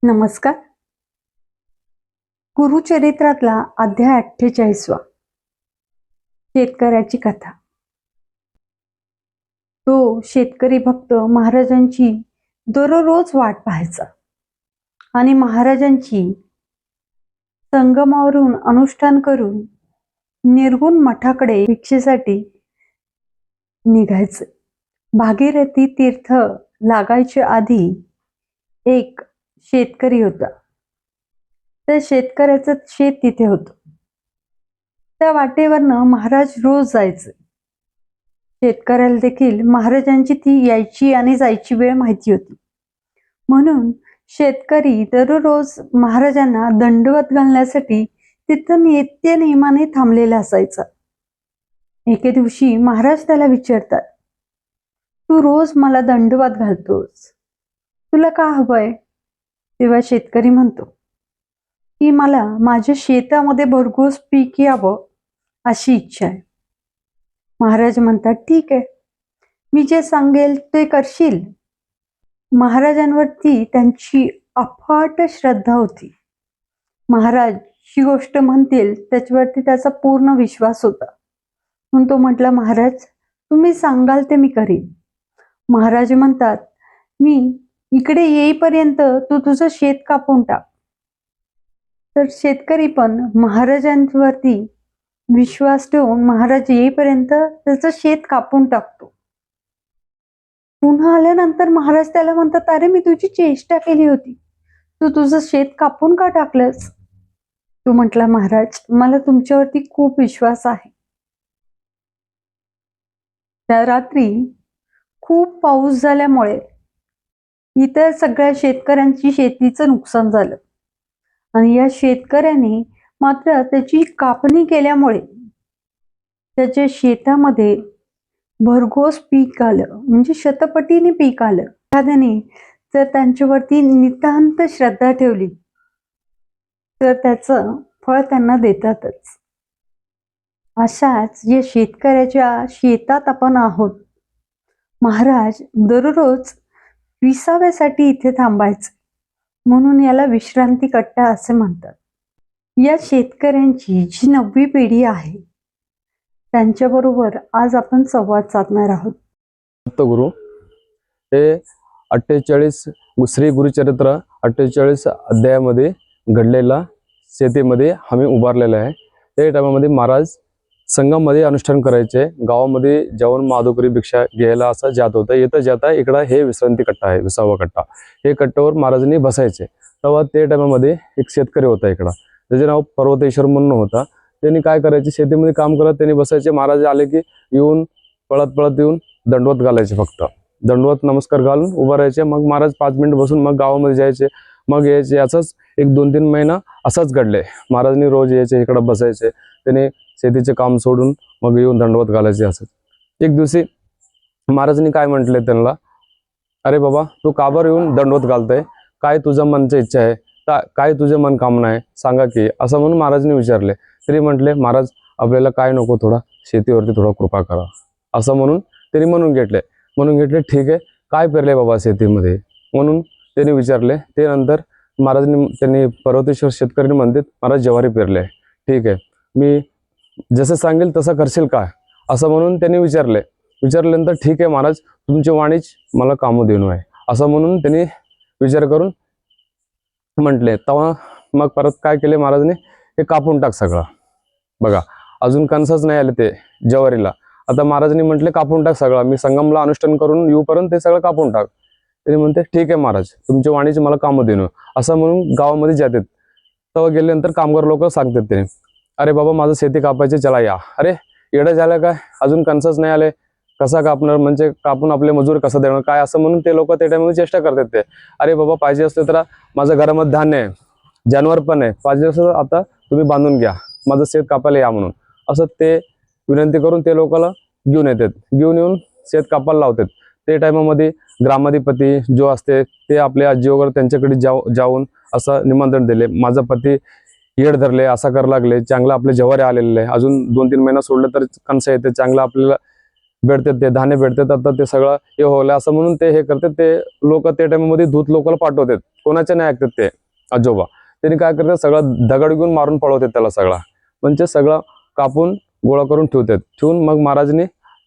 नमस्कार. गुरुचरित्रातला अध्याय 48वा शेतकऱ्याची कथा. तो शेतकरी भक्त महाराजांची दररोज वाट पाहायचा आणि महाराजांची संगमावरून अनुष्ठान करून निर्गुण मठाकडे भिक्षेसाठी निघायचे. भागीरथी तीर्थ लागायच्या आधी एक शेतकरी होता. त्या शेतकऱ्याचं शेत तिथे होतं. त्या वाटेवरनं महाराज रोज जायचे. शेतकऱ्याला देखील महाराजांची ती यायची आणि जायची वेळ माहिती होती. म्हणून शेतकरी दररोज महाराजांना दंडवत घालण्यासाठी तिथं नित्य नेमाने थांबलेला असायचा. एके दिवशी महाराज त्याला विचारतात, तू रोज मला दंडवत घालतोस, तुला का हवंय? तेव्हा शेतकरी म्हणतो की मला माझ्या शेतामध्ये भरघोस पीक यावं अशी इच्छा आहे. महाराज म्हणतात, ठीक आहे, मी जे सांगेल ते करशील? महाराजांवरती त्यांची अफाट श्रद्धा होती. महाराज ही गोष्ट म्हणतील त्याच्यावरती त्याचा पूर्ण विश्वास होता. म्हणून तो म्हटला, महाराज तुम्ही सांगाल ते मी करीन. महाराज म्हणतात, मी इकडे येईपर्यंत तू तुझं शेत कापून टाक. तर शेतकरी पण महाराजांवरती विश्वास ठेवून महाराज येईपर्यंत त्याचं शेत कापून टाकतो. पुन्हा आल्यानंतर महाराज त्याला म्हणतात, अरे मी तुझी चेष्टा केली होती, तू तुझं शेत कापून का टाकलंस? तू म्हटला, महाराज मला तुमच्यावरती खूप विश्वास आहे. त्या रात्री खूप पाऊस झाल्यामुळे इतर सगळ्या शेतकऱ्यांची शेतीचं नुकसान झालं आणि या शेतकऱ्याने मात्र त्याची कापणी केल्यामुळे त्याच्या शेतामध्ये भरघोस पीक आलं, म्हणजे शतपटीने पीक आलं. एखाद्याने जर त्यांच्यावरती नितांत श्रद्धा ठेवली तर त्याचं फळ त्यांना देतातच. अशाच या शेतकऱ्याच्या शेतात आपण आहोत. महाराज दररोज विसाव्यासाठी इथे थांबायचे, म्हणून याला विश्रांती कट्टा असे म्हणतात. या शेतकऱ्यांची जी 9वी पिढी आहे त्यांच्याबरोबर आज आपण संवाद साधणार आहोत. गुरु हे 48 श्री गुरुचरित्र 48 अध्यायामध्ये घडलेला शेतीमध्ये आम्ही उभारलेला आहे. त्या टायमामध्ये महाराज संगममध्ये अनुष्ठान करायचे. गावामध्ये जेवण माधुकरी भिक्षा घ्यायला असं जात होतं. येतं जाता इकडं हे विश्रांती कट्टा आहे, 20वा कट्टा. हे कट्ट्यावर महाराजांनी बसायचे. तेव्हा ते टायमामध्ये एक शेतकरी होता इकडं, त्याचे नाव पर्वतेश्वर म्हणून होता. त्यांनी काय करायचे, शेतीमध्ये काम करत त्यांनी बसायचे. महाराज आले की येऊन पळत पळत येऊन दंडवत घालायचे. फक्त दंडवत नमस्कार घालून उभं राहायचे. मग महाराज 5 मिनिट बसून मग गावामध्ये जायचे, मग यायचे. याचाच एक 2-3 महिना असाच घडले. महाराजांनी रोज यायचे, इकडं बसायचे. त्याने शेतीचे काम सोडून मग येऊन दंडवत घालायचे. असं एक दिवशी महाराजांनी काय म्हटले त्यांना, अरे बाबा तू का बरं येऊन दंडवत घालतय? काय तुझं मनची इच्छा आहे? काय तुझे मन कामना आहे सांगा की, असं म्हणून महाराजांनी विचारले. तरी म्हटले, महाराज आपल्याला काय नको, थोडा शेतीवरती थोडा कृपा करा, असं म्हणून त्यांनी म्हणून घेतले. ठीक आहे, काय पेरले बाबा शेतीमध्ये म्हणून त्यांनी विचारले. ते नंतर महाराजांनी त्यांनी पर्वतेश्वर शेतकऱ्यांनी म्हणतात, महाराज ज्वारी पेरले. ठीक आहे, मी जसं सांगेल तसं करशील का, असं म्हणून त्यांनी विचारल्यानंतर ठीक आहे महाराज, तुमची वाणीच मला कामं देणं आहे, असं म्हणून त्यांनी विचार करून म्हटले. तेव्हा मग परत काय केले महाराजांनी, हे कापून टाक सगळं. बघा अजून कणसच नाही आले ते ज्वारीला. आता महाराजांनी म्हटले कापून टाक सगळं, मी संगमला अनुष्ठान करून येऊपर्यंत ते सगळं कापून टाक. त्यांनी म्हणते ठीक आहे महाराज, तुमच्या वाणीची मला कामं देणं, असं म्हणून गावामध्ये जातात. तेव्हा गेल्यानंतर कामगार लोक सांगतात ते, अरे बाबा माझं शेती कापायचे, चला या. अरे येडं झालं काय, अजून कणसच नाही आले, कसा कापणार, म्हणजे कापून आपले मजूर कसं देणार काय, असं म्हणून ते लोक त्या टाइममध्ये चेष्टा करतात. ते अरे बाबा पाहिजे असते तर माझ्या घरामध्ये धान्य आहे, जानवर पण आहे, पाहिजे असं आता तुम्ही बांधून घ्या, माझं शेत कापायला या म्हणून. असं ते विनंती करून ते लोकांना घेऊन येतात. घेऊन येऊन शेत कापायला लावतात. ते टायमामध्ये ग्रामाधिपती जो असते ते आपल्या आजी वगैरे त्यांच्याकडे जाऊन असं निमंत्रण दिले, माझा पती येड धरले, असं करायला लागले, चांगलं आपले ज्वारी आलेले आहे, अजून 2-3 महिना सोडलं तर कणसं येते, चांगलं आपल्याला भेटतात, ते धान्य भेटतात, आता ते सगळं हे होलं असं म्हणून ते हे करतात. ते लोक त्या टाइममध्ये दूध लोकांना पाठवतात, कोणाच्या नाही ऐकतात ते आजोबा. त्यांनी काय करतात, सगळं दगड घेऊन मारून पळवतात त्याला सगळा, म्हणजे सगळं कापून गोळा करून ठेवून मग महाराजने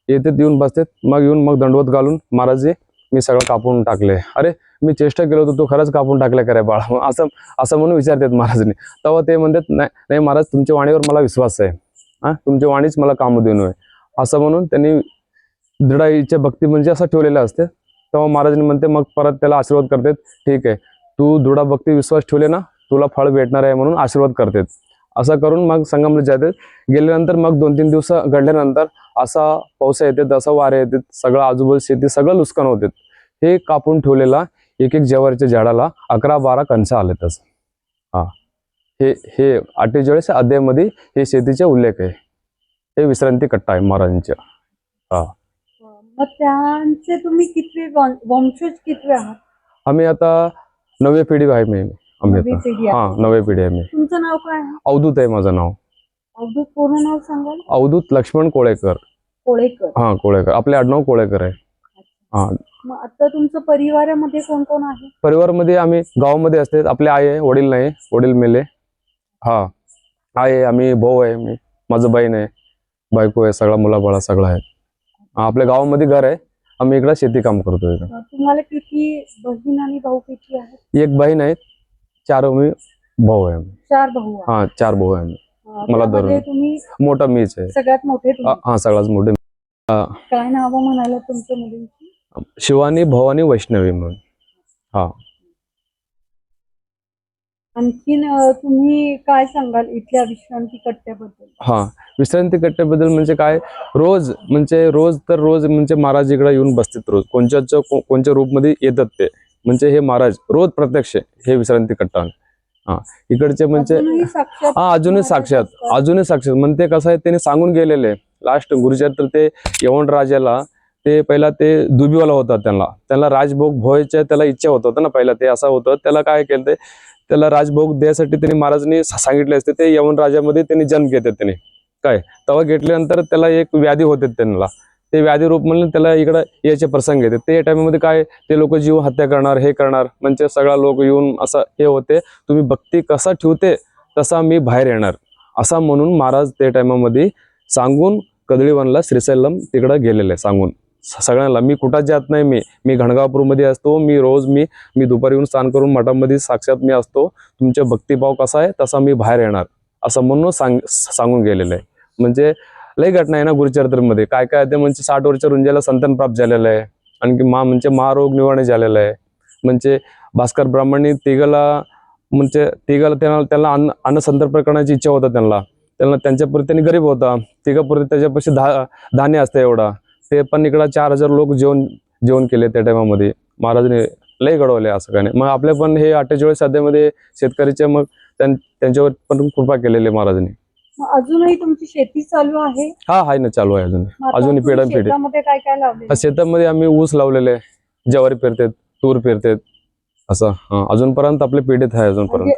येतात, येऊन बसतात, मग येऊन मग दंडवत घालून महाराजजी मी सगळं कापून टाकले. अरे मी चेष्टा केलं होतं, तू खरंच कापून टाकलं का रे बाळा, असं असं म्हणून विचारतात महाराजने. तेव्हा ते म्हणतात नाही नाही महाराज, तुमच्या वाणीवर मला विश्वास आहे, तुमच्या वाणीच मला काम देणं आहे, असं म्हणून त्यांनी दृढ इच्छा भक्ती म्हणजे असं ठेवलेलं असते. तेव्हा महाराजांनी म्हणते, मग परत त्याला आशीर्वाद करतात, ठीक आहे तू दृढ भक्ती विश्वास ठेवले ना, तुला फळ भेटणार आहे म्हणून आशीर्वाद करतात. असं करून मग संगमला जातात. गेल्यानंतर मग 2-3 दिवस घडल्यानंतर असा पाऊस येतात, असा वारे येतात, सगळं आजूबाजू शेती सगळं नुकसान होते. हे कापून ठेवलेला एक ज्वारीच्या झाडाला 11-12 कणसं आले तसं. हा हे हे 48 अध्यायामध्ये हे शेतीचे उल्लेख आहे. हे विश्रांती कट्टा आहे महाराजांच्या. मग त्यांचे तुम्ही कितवे वंशज कितवे आहात? आम्ही आता 9वी पिढी आहे. आम्ही नववी आता पिढी आहे. 9वी पिढी आहे. मी तुमचं नाव काय आहे? अवधूत आहे माझं नाव. अवधूत पूर्ण नाव सांगाल? अवधूत लक्ष्मण कोळेकर. कोळेकर. कोळेकर, आपले आडनाव कोळेकर आहे. मग आता तुमचं परिवारामध्ये कोण कोण आहे? परिवारामध्ये आम्ही गावामध्ये असते. आपले आई आहे, वडील नाही, वडील मेले. आई आहे, आम्ही भाऊ आहे, मी माझं बहीण आहे, बायको आहे, सगळा मुलाबाळा सगळं आहे. आपल्या गावामध्ये घर आहे, आम्ही इकडे शेती काम करतो. तुम्हाला किती बहीण आणि भाऊ किती आहेत? एक बहीण आहे, 4 भाऊ आहे. 4 भाऊ आहेत. 4 भाऊ आहे. मला त्यामध्ये तुम्ही मोठा मीच आहे. सगळ्यात मोठे तुम्ही. सगळ्यात मोठे. काय नाव म्हणाला तुमच्या मुलींची? शिवानी, भवानी, वैष्णवी म्हणून. आणखीन तुम्ही काय सांगाल इथल्या विश्रांती कट्ट्याबद्दल? विश्रांती कट्ट्याबद्दल म्हणजे काय, रोज म्हणजे महाराज इकडे येऊन बसतात. रोज कोणत्या रूपमध्ये येतात ते, म्हणजे हे महाराज रोज प्रत्यक्ष हे विश्रांती कट्टा इकडचे म्हणजे अजूनही साक्षात म्हणते. कसं आहे, त्याने सांगून गेलेले लास्ट गुरुचरित्र, ते यवन राजाला ते पहिला ते दुबीवाला होता, त्यांना राजभोग भोगायच्या त्याला इच्छा होत ना. पहिला ते असं होतं, त्याला काय केलं, त्याला राजभोग द्यायसाठी त्यांनी महाराजांनी सांगितले असते. ते यवन राजामध्ये त्यांनी जन्म घेतात. त्यांनी काय तेव्हा घेतल्यानंतर त्याला एक व्याधी होते, त्यांना ते व्याधी रूप म्हणून त्याला इकडे याचे प्रसंग येते. ते टाइममध्ये काय, ते लोक जीव हत्या करणार, हे करणार, म्हणजे सगळा लोक येऊन असं हे होते, तुम्ही भक्ती कसा ठेवते तसा मी बाहेर येणार, असा म्हणून महाराज ते टायमामध्ये सांगून कदळीवनला श्रीशैलम तिकडे गेलेले. सांगून सगळ्यांना, मी कुठं जात नाही, मी गणगापूरमध्ये असतो, मी रोज मी दुपारी येऊन स्नान करून मठामध्ये साक्षात मी असतो, तुमचे भक्तिभाव कसा आहे तसा मी बाहेर येणार, असं म्हणून सांगून गेलेलं आहे. म्हणजे लई घटना आहे ना गुरुचरित्रमध्ये. काय काय ते म्हणजे 60 वर्ष रुंजाला संतान प्राप्त झालेलं आहे, आणखी म्हणजे महारोग निवारण झालेला आहे. म्हणजे भास्कर ब्राह्मणी तिघाला त्यांना अन्न संतर्पण करण्याची इच्छा होता. त्यांच्यापुढे त्यांनी गरीब होता, तिघापुढे त्याच्यापाशी धान्य असतं एवढा, ते पण इकडं 4000 लोक जेवण केले त्या टायमामध्ये. महाराजांनी लय घडवले असं काय नाही. मग आपले पण हे 48 अध्यायामध्ये शेतकरीचे मग त्यांच्यावर पण कृपा केलेली महाराजांनी. अजूनही तुमची शेती चालू आहे? आहे ना, चालू आहे अजून पिढ्या पिढी. शेतामध्ये काय काय लावले? शेतामध्ये आम्ही ऊस लावलेले, ज्वारी पेरतात, तूर पेरतात, असं अजूनपर्यंत आपल्या पिढीत आहे. अजूनपर्यंत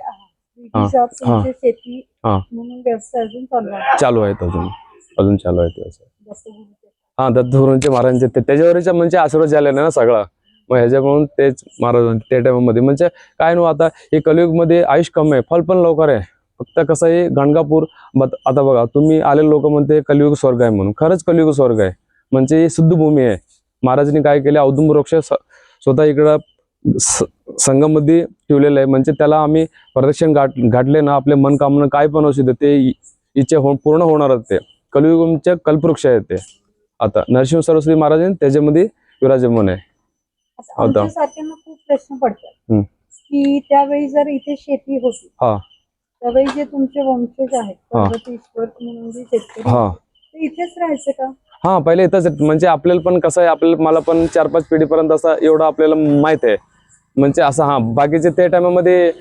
शेती म्हणून व्यवसाय अजून चालू आहेत. अजून चालू आहेत व्यवसाय. दत्तगुरूंचे महाराजांचे त्याच्यावरच्या म्हणजे आशीर्वाद झाले ना सगळा. मग ह्याच्याकडून तेच महाराज त्या टायमामध्ये म्हणजे काय नो, आता हे कलियुगमध्ये आयुष कम आहे, फल पण लवकर आहे. फक्त कसं आहे, गणगापूर आता बघा, तुम्ही आलेले लोक म्हणते कलियुग स्वर्ग आहे म्हणून. खरंच कलियुग स्वर्ग आहे, म्हणजे ही शुद्ध भूमी आहे. महाराजांनी काय केले, औदुंब वृक्ष स्वतः इकडं संगममध्ये ठेवलेलं आहे. म्हणजे त्याला आम्ही प्रदक्षिण घातले ना, आपले मनकामना काय पण असू दे ते इच्छा पूर्ण होणारच. ते कलियुगचे कल्पवृक्ष आहेत. ते आता नरसिंह सरस्वती महाराज त्याच्यामध्ये विराजमान आहे. खूप प्रश्न पडतात की त्यावेळी जर इथे शेती होती, त्यावेळी जे तुमचे वंशज आहेत पर्वतेश्वर म्हणून जे शेतकरी ते इथेच राहायचे का? पहिले इथंच. म्हणजे आपल्याला पण कसं आहे, मला पण 4-5 पिढीपर्यंत असं एवढं आपल्याला माहित आहे. म्हणजे असं बाकीचे त्या टायमामध्ये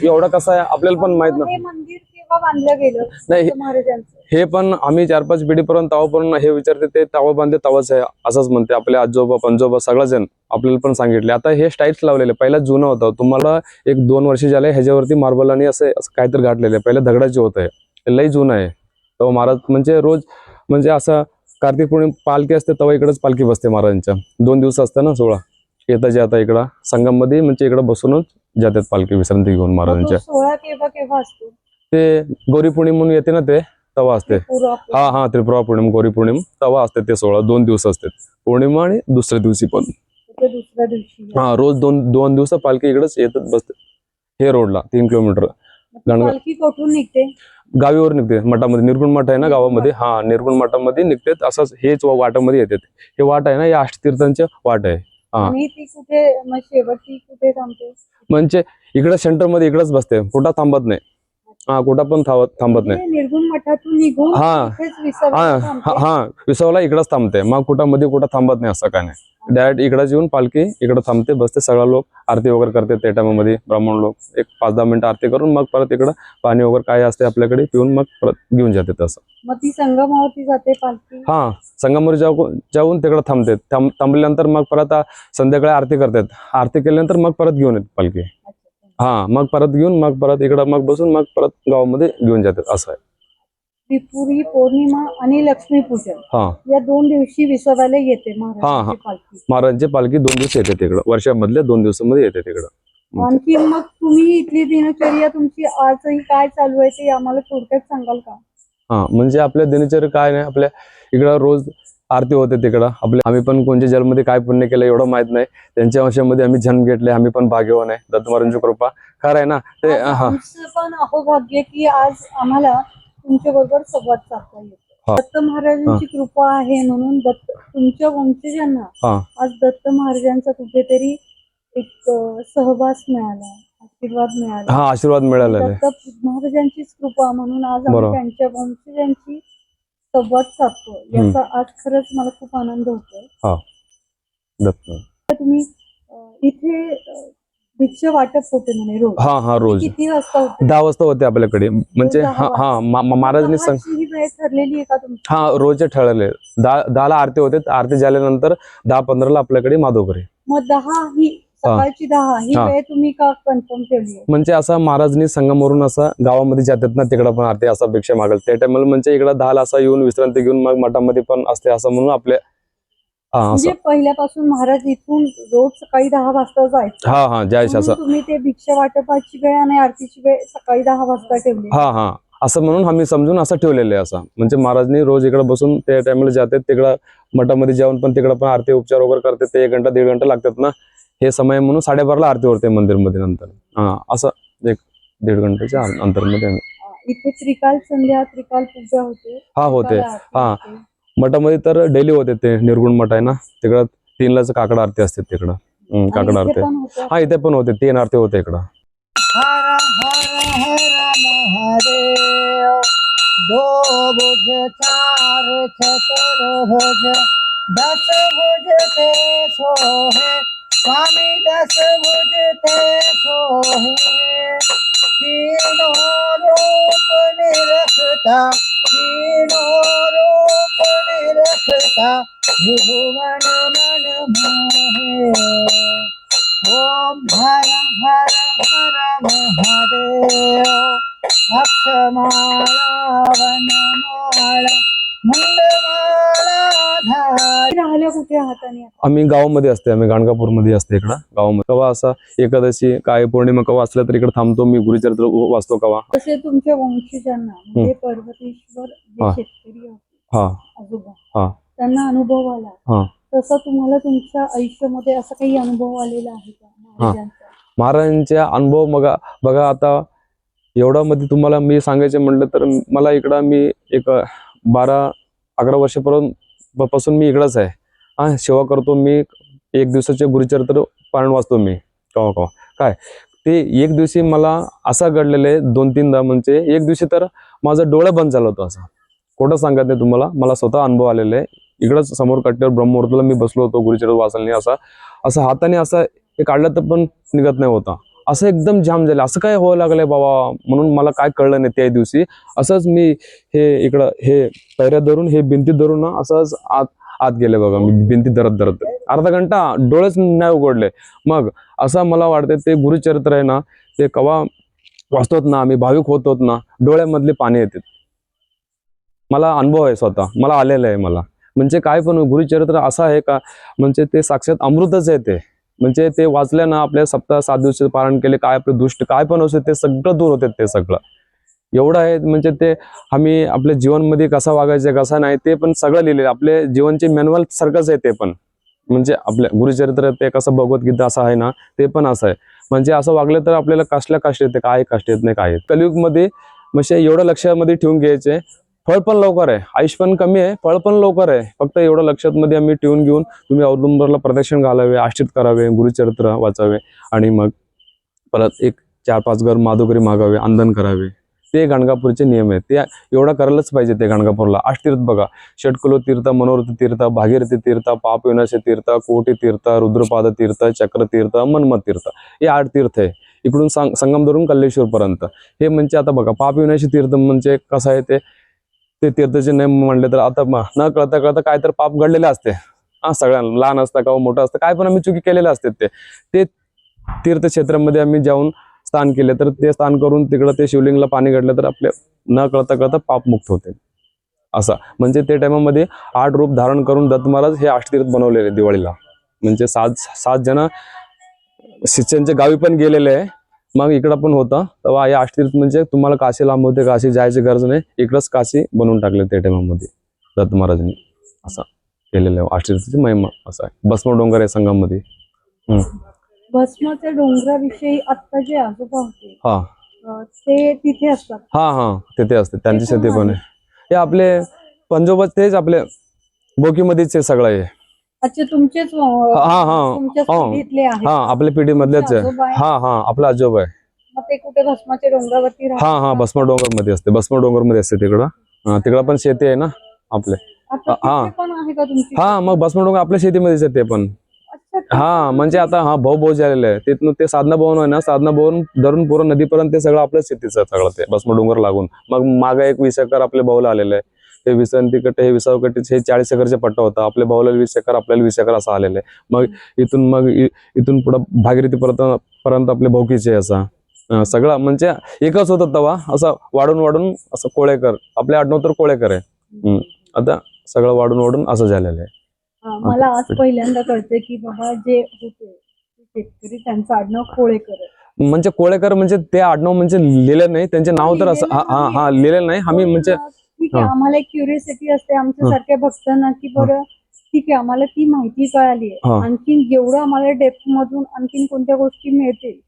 एवढं कसं आहे आपल्याला पण माहित नाही. मंदिर केव्हा बांधलं गेलं नाही, महाराजांचं हे पण आम्ही 4-5 पिढीपर्यंत तेव्हापर्यंत हे विचारते, ते तवा बांधले तवाच आहे असंच म्हणते. आपले आजोबा पंजोबा सगळेजण आपल्याला पण सांगितले. आता हे स्टाईल्स लावलेले पहिला जुनं होतं. तुम्हाला 1-2 वर्ष झाले ह्याच्यावरती मार्बल आणि असं काहीतरी घातलेले, पहिले दगडाचे होत आहे, लई जुनं आहे. तो महाराज म्हणजे रोज म्हणजे असं कार्तिक पौर्णिमा पालखी असते तेव्हा इकडेच पालखी बसते महाराजांच्या. 2 दिवस असतं ना सोहळा. येता जाता इकडं संगममध्ये म्हणजे इकडं बसूनच जातात पालखी विश्रांती घेऊन मग तो महाराजांच्या. सोहळा केव्हा केव्हा असतो? ते गौरी पौर्णिमा म्हणून येते ना ते तेव्हा असते. त्रिपुरा हा हा त्रिपुरा पौर्णिमा गौरी पौर्णिमा तेव्हा असते ते सोहळा. 2 दिवस असतात पौर्णिमा आणि दुसऱ्या दिवशी पण. ते दुसऱ्या दिवशी. हा रोज दोन दिवस पालखी इकडेच येतच बसते. हे रोडला 3 किलोमीटर गाणगा पालखी कुठून निघते? गावीवर निघते मठामध्ये. निर्गुण मठ आहे ना गावामध्ये. हा निर्गुण मठामध्ये निघते. असंच हेच वाटामध्ये येतात. हे वाट आहे ना या अष्टतीर्थांचे वाट आहे. हा आणि ती कुठे मग शेवटी कुठे थांबते? म्हणजे इकडे सेंटर मध्ये इकडेच बसते. कुठं थांबत नाही. हा कुठं पण थांबत नाही. म्हणजे निर्गुण मठातून निघून हा. इथेच विसाव्याला हा थांबते. हा विसावला इकडेच थांबते. मग कुठं मध्ये कुठं थांबत नाही असं काय नाही. डायरेक्ट इकडेच येऊन पालखी इकडे थांबते बसते. सगळं लोक आरती वगैरे करते त्या टायमामध्ये. ब्राह्मण लोक एक 5-10 मिनिटं आरती करून मग परत इकडं पाणी वगैरे काय असते आपल्याकडे पिऊन मग परत घेऊन जाते तसं. मग ती संगमावरती जाते पालखी? हा संगमवर जाऊन तिकडे थांबते. थांबल्यानंतर मग परत संध्याकाळी आरती करतात. आरती केल्यानंतर मग परत घेऊन येते पालखी. हा मग परत घेऊन मग परत इकडं मग बसून मग परत गावामध्ये घेऊन जातात असं आहे. त्रिपुरी पौर्णिमा आणि लक्ष्मीपूजन हा या 2 दिवशी विसाव्याला येते महाराजांची पालखी. महाराजांची पालखी 2 दिवस येते तिकडं. वर्षामधल्या 2 दिवसामध्ये येते तिकडं. आणखी मग तुम्ही इथली दिनचर्या तुमची आजही काय चालू आहे ते आम्हाला थोडक्यात सांगाल का? हा म्हणजे आपल्या दिनचर्या काय नाही. आपल्या इकडं रोज आरती होते तिकडं. आम्ही पण कोणत्या जन्ममध्ये काय पुण्य केलं एवढं माहित नाही. त्यांच्या अंशामध्ये आम्ही जन्म घेतले. आम्ही पण भाग्यवान आहे. दत्त महाराजांची कृपा खरं आहे ना ते. हा आमचं पण अहोभाग्य की आज आम्हाला तुमच्या बरोबर संवाद साधता येतो. दत्त महाराजांची कृपा आहे म्हणून तुमच्या वंशजांना आज दत्त महाराजांचा कुठेतरी एक सहवास मिळाला, आशीर्वाद मिळाला. हा आशीर्वाद मिळाला. दत्त महाराजांचीच कृपा म्हणून आज आम्ही त्यांच्या वंशजांची संवाद साधतो. याचा आज खरंच मला खूप आनंद होतोय. तुम्ही इथे भिक्षा वाटप होते म्हणे रोज? हा रोज किती वाजता होते? 10 वाजता होते आपल्याकडे. म्हणजे महाराजांनी ही वेळ ठरलेली आहे का तुमची? हा रोजचे ठरले. 10 ला आरती होते. आरती झाल्यानंतर 10-15 आपल्याकडे माधवकरी. मग 10 ही सकाळची 10 ही वेळ तुम्ही का कन्फर्म केली? म्हणजे असं महाराजनी संगमवरून असं गावामध्ये जातात ना तिकडं पण आरती असं भिक्षा मागल त्या टायमाला म्हणजे इकडं 10 ला असं येऊन विश्रांती घेऊन मग मठामध्ये पण असते असं म्हणून आपल्या. म्हणजे पहिल्यापासून महाराज इथून रोज सकाळी 10 वाजता जायचे. हा जायचं असं. तुम्ही ते भिक्षा वाटपाची वेळ आणि आरतीची वेळ सकाळी 10 वाजता ठेवली? हा असं म्हणून आम्ही समजून असं ठेवलेलं आहे. असं म्हणजे महाराजनी रोज इकडे बसून त्या टायमाला जातात तिकडं मठामध्ये जाऊन पण तिकडं पण आरती उपचार वगैरे करतात. ते 1 घंटा 1.5 घंटा लागतात ना. हे समय म्हणून 12:30 ला आरती होते मंदिरमध्ये. नंतर असं 1-1.5 घंट्याच्या अंतरमध्ये इथे त्रिकाल संध्या त्रिकाल पूजा होते. होते. मठामध्ये तर डेली होते. ते निर्गुण मठ आहे ना तिकडं 3 लाच काकड आरती असते तिकडं. काकड आरती इथे पण होते. 3 आरती होते इकडं. हर हर हर महादेव. 2 भुज 4 चतुर्भुज 10 भुज ते सोहे. स्वामी 10 भुज ते सोहे. तीनों रूप निरखता. तीनों रूप निरखता. त्रिभुवन मन मोहे. ओम हर हर हर महादेव. अक्षमाला वनमाला मुंडमाला धार. राहिल्या कुठे आहात? आणि आम्ही गावामध्ये असते. आम्ही गाणगापूरमध्ये असते इकडं गावामध्ये. कवा असा एकादशी काय पौर्णिमा कवा असल्या तर इकडे थांबतो मी. गुरुचरित्र वाचतो कवा. तसे तुमच्या वंशजांना म्हणजे पर्वतेश्वर जे शेतकरी होते आजोबा त्यांना अनुभव आला तसं तुम्हाला तुमच्या आयुष्यामध्ये असं काही अनुभव आलेला आहे का महाराजांचा अनुभव? बघा आता एवढा मध्ये तुम्हाला मी सांगायचं म्हटलं तर मला इकडं मी एक 12-11 वर्षापर्यंत पासून मी इकडंच आहे. सेवा करतो मी. 1 दिवसाचे गुरुचरित्र पारायण वाचतो मी कवा काय. ते 1 दिवशी मला असा घडलेलं आहे 2-3दा. म्हणजे 1 दिवशी तर माझं डोळं बंद झालं होतं. असं खोटं सांगत नाही तुम्हाला. मला स्वतः अनुभव आलेला आहे. इकडंच समोर कट्ट्यावर ब्रह्ममुहूर्ताला मी बसलो होतो गुरुचरित्र वाचल्याने. असं हाताने असं हे काढलं तर पण निघत नाही होता. असं एकदम जाम झालं. असं काय व्हायला लागलंय बाबा म्हणून मला काय कळलं नाही त्या दिवशी. असंच मी हे इकडं हे पैऱ्या धरून हे भिंती धरून असंच आत गेले बघा. मी भिंती धरत अर्धा घंटा डोळेच नाही उघडले. मग असं मला वाटतं ते गुरुचरित्र आहे ना ते कवा वाचतोत ना आम्ही भाविक होतोत ना डोळ्यामधले पाणी येतात. मला अनुभव आहे स्वतः. मला आलेलं आहे. मला म्हणजे काय पण गुरुचरित्र असं आहे का, म्हणजे ते साक्षात अमृतच आहे ते. म्हणजे ते वाचल्या ना, आपल्या सप्ताह 7 दिवस पारायण केले, काय आपले दुष्ट काय पण असो ते सगळं दूर होते ते सगळं. एवढं आहे म्हणजे ते आम्ही आपल्या जीवनमध्ये कसा वागायचं कसा नाही ते पण सगळं लिहिलेलं आपले जीवनचे मॅन्युअल सारखंच आहे ते पण. म्हणजे आपल्या गुरुचरित्र ते कसं भगवद्गीता असं आहे ना, ते पण असं आहे. म्हणजे असं वागलं तर आपल्याला कसल्या कष्ट येते, काय कष्ट येत नाही काय. कलियुगमध्ये म्हणजे एवढं लक्षामध्ये ठेवून घ्यायचे, फळ पण लवकर आहे, आयुष पण कमी आहे, फळ पण लवकर आहे. फक्त एवढं लक्षात मध्ये आम्ही ठेवून घेऊन तुम्ही औदुंबरला प्रदक्षिण घालावे, आश्रित करावे, गुरुचरित्र वाचावे आणि मग परत एक 4-5 घर माधुकरी मागावे, अंदन करावे. ते गाणगापूरचे नियम आहेत. ते एवढं करायलाच पाहिजे. ते गाणगापूरला अष्टतीर्थ बघा, षटकुलो तीर्थ, मनोरथ तीर्थ, भागीरथी तीर्थ, पाप विनाश तीर्थ, कोटी तीर्थ, रुद्रपाद तीर्थ, चक्र तीर्थ, मनमत तीर्थ, हे 8 तीर्थ आहे. इकडून संगम धरून कल्लेश्वर पर्यंत. हे म्हणजे आता बघा, पाप विनाशी तीर्थ म्हणजे कसं आहे ते तीर्थाचे नियम म्हणले तर आता न कळता कळता काय तर पाप घडलेले असते. सगळ्यांना लहान असतं का मोठं असतं काय पण आम्ही चुकी केलेल्या असतात. ते तीर्थक्षेत्रामध्ये आम्ही जाऊन स्नान केले तर ते स्नान करून तिकडं ते शिवलिंगला पाणी घडलं तर आपले न कळता कळता पापमुक्त होते. असं म्हणजे ते टायमामध्ये 8 रूप धारण करून दत्त महाराज हे अष्टतीर्थ बनवलेले दिवाळीला. म्हणजे 7 जण शिष्यांच्या गावी पण गेलेले आहे. मग इकडं पण होता तेव्हा हे अष्टतीर्थ म्हणजे तुम्हाला काशी लांब होते, काशी जायची गरज नाही, इकडंच काशी बनवून टाकले त्या टायमामध्ये दत्त महाराजांनी. असं केलेलं आहे अष्टतीर्थाची महिमा. असं आहे. भस्म डोंगर आहे संगममध्ये. भस्माच्या डोंगराविषयी आता जे आजोबा होते हा ते तिथे असतात. हा तिथे असते, त्यांची शेती पण आहे. हे आपले पंजोबत तेच आपले बोकीमध्येच हे सगळं आहे. अच्छा, तुमचेच तुमच्याच पिढीतले आहेत. आपल्या पिढी मधलेच आहे. आजोबा आहे? आपला आजोबा आहे. मग ते कुठे भस्माच्या डोंगरावरती राहतात? भस्म डोंगर मध्ये असते. भस्म डोंगर मध्ये असते तिकडं. तिकडं पण शेती आहे ना आपले. आता तिथे पण आहे का तुमची? मग भस्म डोंगर आपल्या शेतीमध्येच आहे ते पण. अच्छा, म्हणजे आता भाऊ झालेलं आहे तिथून ते साधना भवन आहे ना, साधना भवन धरून पूर्ण नदीपर्यंत ते सगळं आपल्याच शेतीचं सगळं ते भस्म डोंगर लागून. मग मागे एक 20 एकर आपल्या भाऊला आलेलं आहे. ते विसंती कट्टे हे विसावकट्टीचे हे 40 एकरचे पट्टा होता. आपल्या भाऊला 20 एकर, आपल्याला 20 एकर असं आलेलं आहे. मग इथून पुढे भागीरथी पर्यंत आपले भाऊकीचे असा सगळं म्हणजे एकच होतं तेव्हा. असं वाढून असं कोळेकर आपले आडनाव तर कोळेकर आहे. आता सगळं वाढून असं झालेलं आहे. मला आज पहिल्यांदा कळते की बाबा जे होते शेतकरी त्यांचं आडनाव कोळेकर आहे. म्हणजे कोळेकर म्हणजे ते आडनाव म्हणजे लिहिलं नाही, त्यांचे नाव तर असं लिहिलेलं नाही आम्ही. म्हणजे ठीक आहे, आम्हाला एक क्युरियोसिटी असते आमच्या सारख्या भक्तांना की बरं ठीक आहे आम्हाला ती माहिती कळाली आहे, आणखीन जेवढं आम्हाला डेप्थ मधून आणखीन कोणत्या गोष्टी मिळतील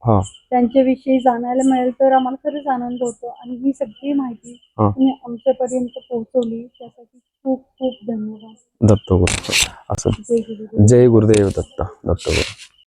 त्यांच्याविषयी जाणायला मिळेल तर आम्हाला खरंच आनंद होतो. आणि ही सगळी माहिती तुम्ही आमच्यापर्यंत पोहोचवली त्यासाठी खूप खूप धन्यवाद. दत्त गुरु असं. जय गुरुदेव दत्त. दत्त गुरु.